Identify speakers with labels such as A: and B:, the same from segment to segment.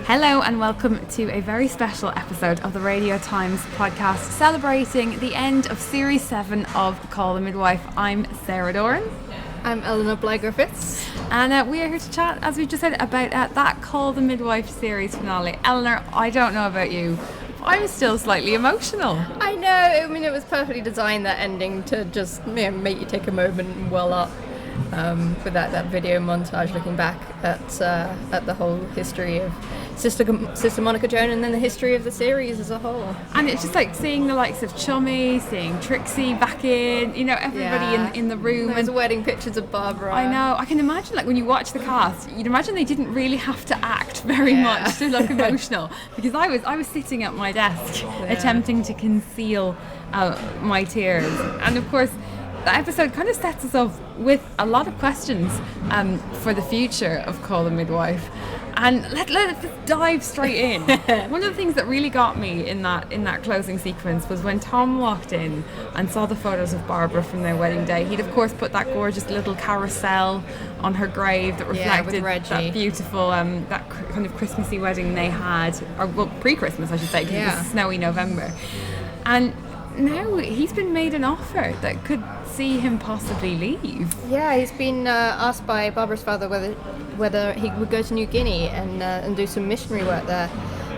A: Hello and welcome to a very special episode of the Radio Times podcast celebrating the end of Series 7 of Call The Midwife. I'm Sarah Doran.
B: I'm Eleanor Bly-Griffiths.
A: And we are here to chat, as we just said, about that Call The Midwife series finale. Eleanor, I don't know about you, I'm still slightly emotional.
B: I know, I mean it was perfectly designed, that ending, to just make you take a moment and well up. With that video montage looking back at the whole history of Sister Monica Joan and then the history of the series as a whole.
A: And it's just like seeing the likes of Chummy, seeing Trixie back in, everybody in the room.
B: Those wedding pictures of Barbara.
A: I know. I can imagine, like, when you watch the cast, you'd imagine they didn't really have to act very much to look emotional, because I was sitting at my desk attempting to conceal my tears. And of course, the episode kind of sets us off with a lot of questions for the future of Call The Midwife. And let's dive straight in. One of the things that really got me in that closing sequence was when Tom walked in and saw the photos of Barbara from their wedding day. He'd of course put that gorgeous little carousel on her grave that reflected that beautiful, that kind of Christmassy wedding they had, or well, pre-Christmas I should say, because it was snowy November. And now he's been made an offer that could see him possibly leave.
B: Yeah, he's been asked by Barbara's father whether he would go to New Guinea and do some missionary work there.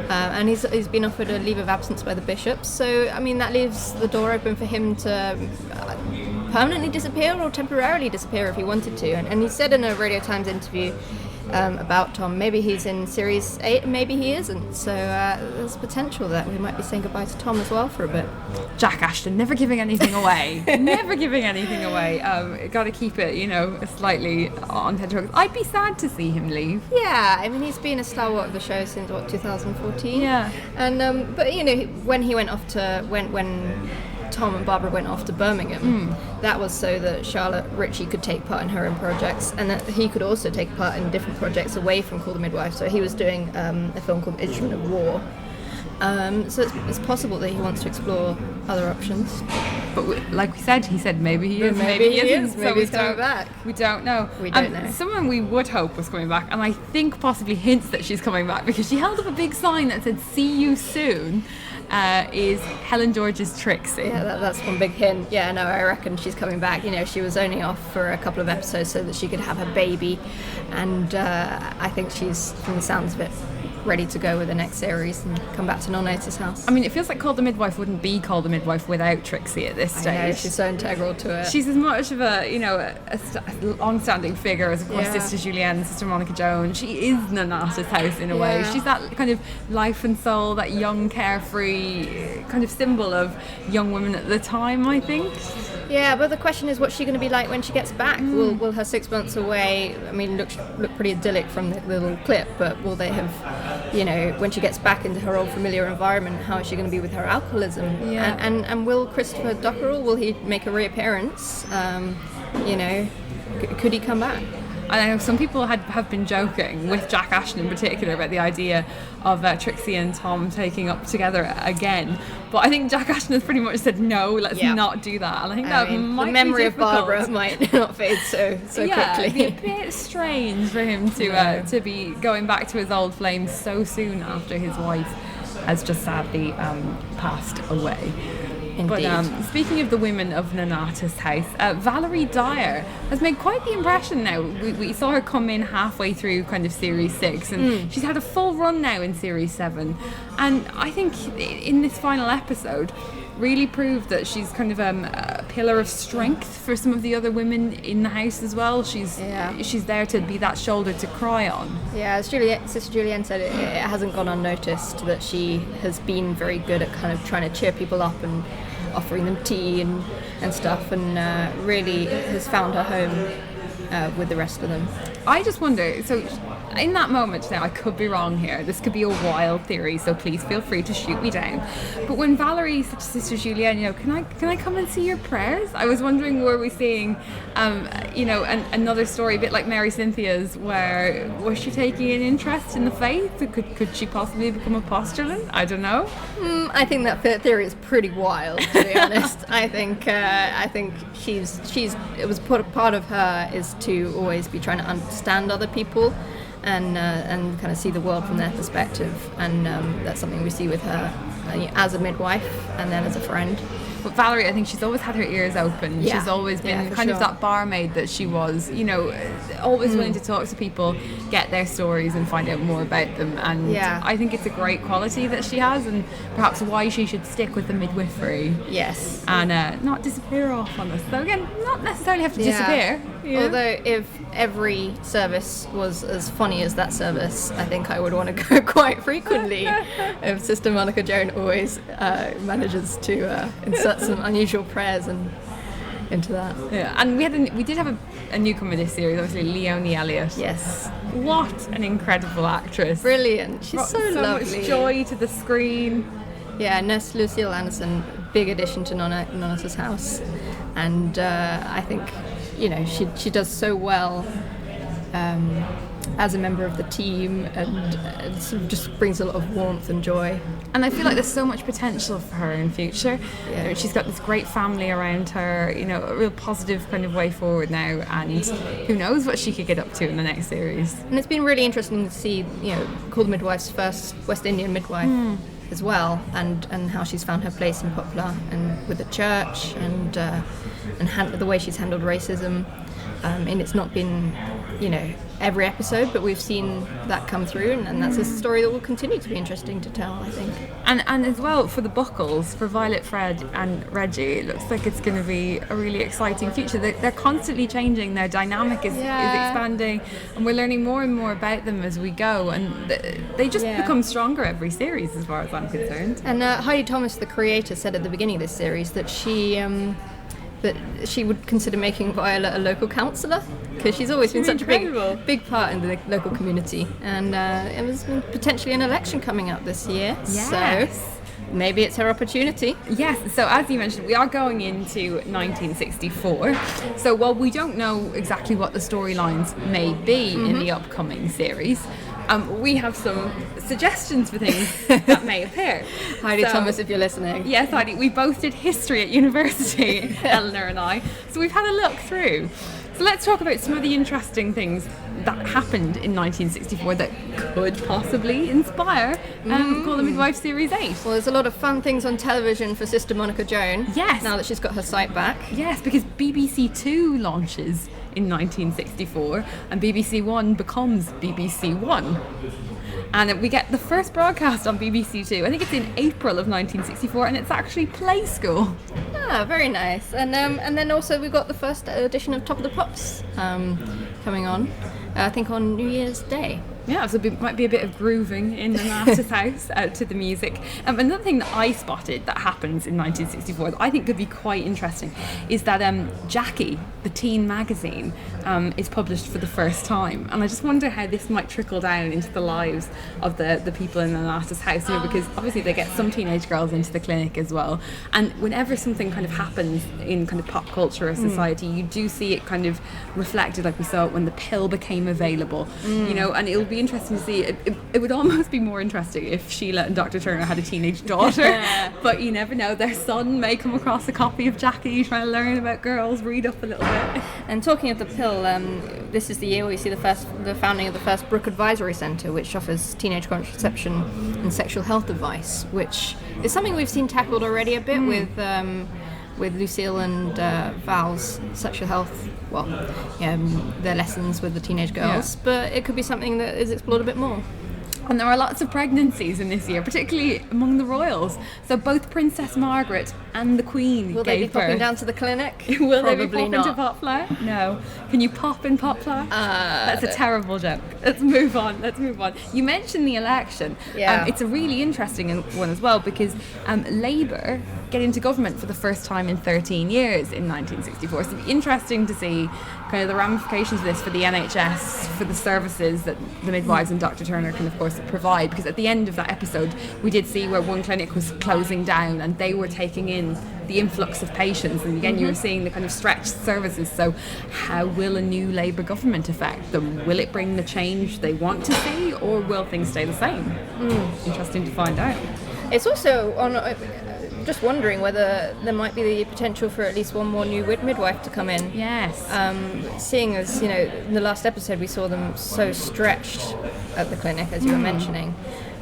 B: And he's been offered a leave of absence by the bishops. So, I mean, that leaves the door open for him to permanently disappear or temporarily disappear if he wanted to. And he said in a Radio Times interview about Tom, maybe he's in Series 8, maybe he isn't. So there's potential that we might be saying goodbye to Tom as well for a bit.
A: Jack Ashton, never giving anything away. Never giving anything away. Got to keep it, slightly on tenterhooks. I'd be sad to see him leave.
B: Yeah, I mean, he's been a stalwart of the show since, 2014?
A: Yeah.
B: And, but, when he went off to, when Tom and Barbara went off to Birmingham, that was so that Charlotte Ritchie could take part in her own projects, and that he could also take part in different projects away from Call The Midwife. So he was doing a film called Instrument of War. So it's possible that he wants to explore other options.
A: But like we said, he said maybe he is,
B: maybe he
A: isn't.
B: Maybe he's coming back.
A: We don't know.
B: We don't know.
A: Someone we would hope was coming back, and I think possibly hints that she's coming back, because she held up a big sign that said "See you soon." Is Helen George's Trixie.
B: Yeah, that's one big hint. Yeah, no, I reckon she's coming back. She was only off for a couple of episodes so that she could have her baby, and I think she's, from the sounds of it, ready to go with the next series and come back to Nonnatus House.
A: I mean, it feels like Call The Midwife wouldn't be Call The Midwife without Trixie at this stage.
B: I know, she's so integral to it.
A: She's as much of a long-standing figure as, of course, Sister Julienne, Sister Monica Joan. She is Nonnatus House in a way. She's that kind of life and soul, that young, carefree kind of symbol of young women at the time, I think.
B: Yeah, but the question is, what's she going to be like when she gets back? Will her 6 months away, I mean, look pretty idyllic from the little clip, but will they have, when she gets back into her old familiar environment, how is she going to be with her alcoholism?
A: Yeah.
B: And will Christopher Dockerill, will he make a reappearance? Could he come back?
A: I know some people have been joking, with Jack Ashton in particular, about the idea of Trixie and Tom taking up together again. But I think Jack Ashton has pretty much said, no, let's not do that. And I think that might
B: the memory
A: be
B: of Barbara might not fade so quickly.
A: It'd be a bit strange for him to be going back to his old flames so soon after his wife has just sadly passed away.
B: Indeed.
A: But speaking of the women of Nonnatus House, Valerie Dyer has made quite the impression now. We saw her come in halfway through kind of Series 6, and she's had a full run now in Series 7. And I think in this final episode really proved that she's kind of a pillar of strength for some of the other women in the house as well. She's there to be that shoulder to cry on.
B: Yeah, as Sister Julienne said, it hasn't gone unnoticed that she has been very good at kind of trying to cheer people up and offering them tea and stuff, and really has found her home with the rest of them.
A: I just wonder, so in that moment now, I could be wrong here, this could be a wild theory, so please feel free to shoot me down, but when Valerie said to Sister Julienne, can I come and see your prayers? I was wondering, were we seeing another story a bit like Mary Cynthia's, where was she taking an interest in the faith? Could she possibly become a postulant? I don't know.
B: I think that theory is pretty wild, to be honest. I think she's it was part of her is to always be trying to understand other people and kind of see the world from their perspective. And that's something we see with her as a midwife and then as a friend.
A: But Valerie, I think she's always had her ears open.
B: Yeah.
A: She's always been kind of
B: sure.
A: that barmaid that she was, always willing to talk to people, get their stories and find out more about them. And I think it's a great quality that she has, and perhaps why she should stick with the midwifery.
B: Yes.
A: And not disappear off on us. So again, not necessarily have to disappear. Yeah.
B: Although if every service was as funny as that service, I think I would want to go quite frequently. If Sister Monica Joan always manages to insert some unusual prayers into that.
A: Yeah, and we did have a newcomer this series, obviously Leonie Elliott.
B: Yes.
A: What an incredible actress.
B: Brilliant. She's
A: Brought
B: so lovely.
A: Much joy to the screen.
B: Yeah, Nurse Lucille Anderson, big addition to Nonnatus House. And I think, she does so well as a member of the team, and sort of just brings a lot of warmth and joy.
A: And I feel like there's so much potential for her in future.
B: Yeah.
A: She's got this great family around her, a real positive kind of way forward now, and who knows what she could get up to in the next series.
B: And it's been really interesting to see, Call The Midwife's first West Indian midwife as well, and how she's found her place in Poplar and with the church, and the way she's handled racism. And it's not been, every episode, but we've seen that come through, and that's a story that will continue to be interesting to tell, I think.
A: And as well, for the Buckles, for Violet, Fred and Reggie, it looks like it's going to be a really exciting future. They're constantly changing, their dynamic is expanding, and we're learning more and more about them as we go, and they just become stronger every series as far as I'm concerned. And
B: Heidi Thomas, the creator, said at the beginning of this series that she would consider making Violet a local counsellor, because she's always been such a big part in the local community, and it was potentially an election coming up this year.
A: Yes.
B: So maybe it's her opportunity.
A: Yes, so as you mentioned, we are going into 1964. So while we don't know exactly what the storylines may be in the upcoming series, we have some suggestions for things that may appear.
B: Heidi Thomas, if you're listening.
A: Yes, Heidi, we both did history at university, Eleanor and I, so we've had a look through. So let's talk about some of the interesting things that happened in 1964 that could possibly inspire Call The Midwife Series 8.
B: Well, there's a lot of fun things on television for Sister Monica Joan.
A: Yes.
B: Now that she's got her sight back.
A: Yes, because BBC Two launches in 1964 and BBC One becomes BBC One. And we get the first broadcast on BBC Two. I think it's in April of 1964, and it's actually Play School.
B: Ah, very nice. And then also we've got the first edition of Top of the Pops coming on, I think on New Year's Day.
A: Yeah, so it might be a bit of grooving in the Nonnatus House to the music. Another thing that I spotted that happens in 1964 that I think could be quite interesting is that Jackie, the teen magazine, is published for the first time. And I just wonder how this might trickle down into the lives of the people in the Nonnatus House, because obviously they get some teenage girls into the clinic as well. And whenever something kind of happens in kind of pop culture or society, you do see it kind of reflected, like we saw it when the pill became available, and it'll be interesting to see. It would almost be more interesting if Sheila and Dr. Turner had a teenage daughter, but you never know. Their son may come across a copy of Jackie, trying to learn about girls, read up a little bit.
B: And talking of the pill, this is the year where we see the founding of the first Brooke Advisory Centre, which offers teenage contraception and sexual health advice, which is something we've seen tackled already a bit with Lucille and Val's sexual health, their lessons with the teenage girls, but it could be something that is explored a bit more.
A: And there are lots of pregnancies in this year, particularly among the royals. So both Princess Margaret and the Queen
B: Will they be popping down to the clinic?
A: Will
B: Probably
A: they be popping to Poplar? No. Can you pop in Poplar? That's a terrible joke. Let's move on. You mentioned the election.
B: Yeah.
A: It's a really interesting one as well, because Labour get into government for the first time in 13 years in 1964. So it'd be interesting to see kind of the ramifications of this for the NHS, for the services that the midwives and Dr. Turner can of course provide, because at the end of that episode we did see where one clinic was closing down and they were taking in the influx of patients, and again you were seeing the kind of stretched services. So how will a new Labour government affect them? Will it bring the change they want to see, or will things stay the same? Interesting to find out.
B: It's also on just wondering whether there might be the potential for at least one more new midwife to come in.
A: Yes.
B: Seeing as, in the last episode we saw them so stretched at the clinic, as you were mentioning,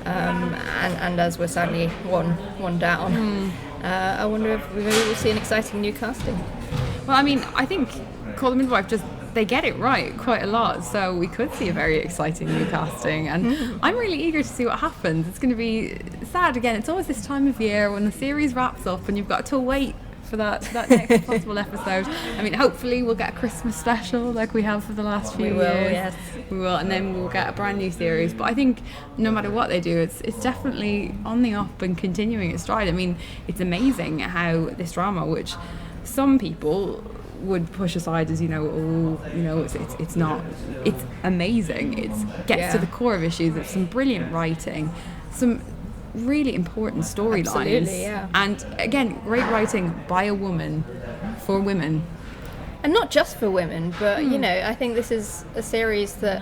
B: and as we're sadly one down, I wonder if maybe we'll see an exciting new casting.
A: Well, I mean, I think Call The Midwife they get it right quite a lot, so we could see a very exciting new casting, and I'm really eager to see what happens. It's going to be sad again. It's always this time of year when the series wraps up and you've got to wait for that next possible episode. I mean, hopefully we'll get a Christmas special like we have for the last few years.
B: Yes.
A: We will, and then we'll get a brand new series. But I think no matter what they do, it's definitely on the up and continuing its stride. I mean, it's amazing how this drama, which some people would push aside as it's not, it's amazing. It gets to the core of issues. It's some brilliant writing, some really important storylines, and again, great writing by a woman for women,
B: and not just for women, but I think this is a series that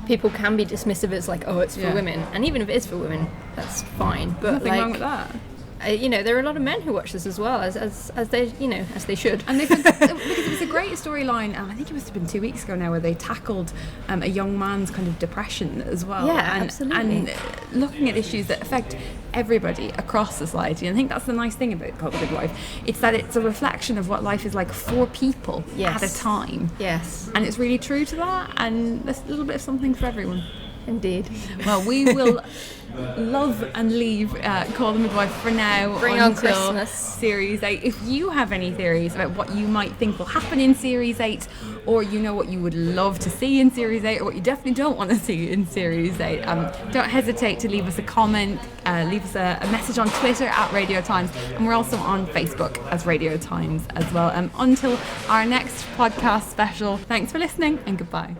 B: people can be dismissive as like, oh, it's for women, and even if it is for women, that's fine. But
A: nothing wrong with that.
B: There are a lot of men who watch this as well, as they should.
A: And because it was a great storyline, I think it must have been 2 weeks ago now, where they tackled a young man's kind of depression as well.
B: Yeah, absolutely.
A: And looking at issues that affect everybody across society. And I think that's the nice thing about Call The Midwife. It's that it's a reflection of what life is like for people at a time.
B: Yes.
A: And it's really true to that, and there's a little bit of something for everyone.
B: Indeed.
A: Well, we will love and leave Call The Midwife for now.
B: Bring on
A: until
B: Christmas.
A: Series 8. If you have any theories about what you might think will happen in Series 8, or what you would love to see in Series 8, or what you definitely don't want to see in Series 8, don't hesitate to leave us a comment, leave us a message on Twitter at Radio Times, and we're also on Facebook as Radio Times as well. Until our next podcast special, thanks for listening and goodbye.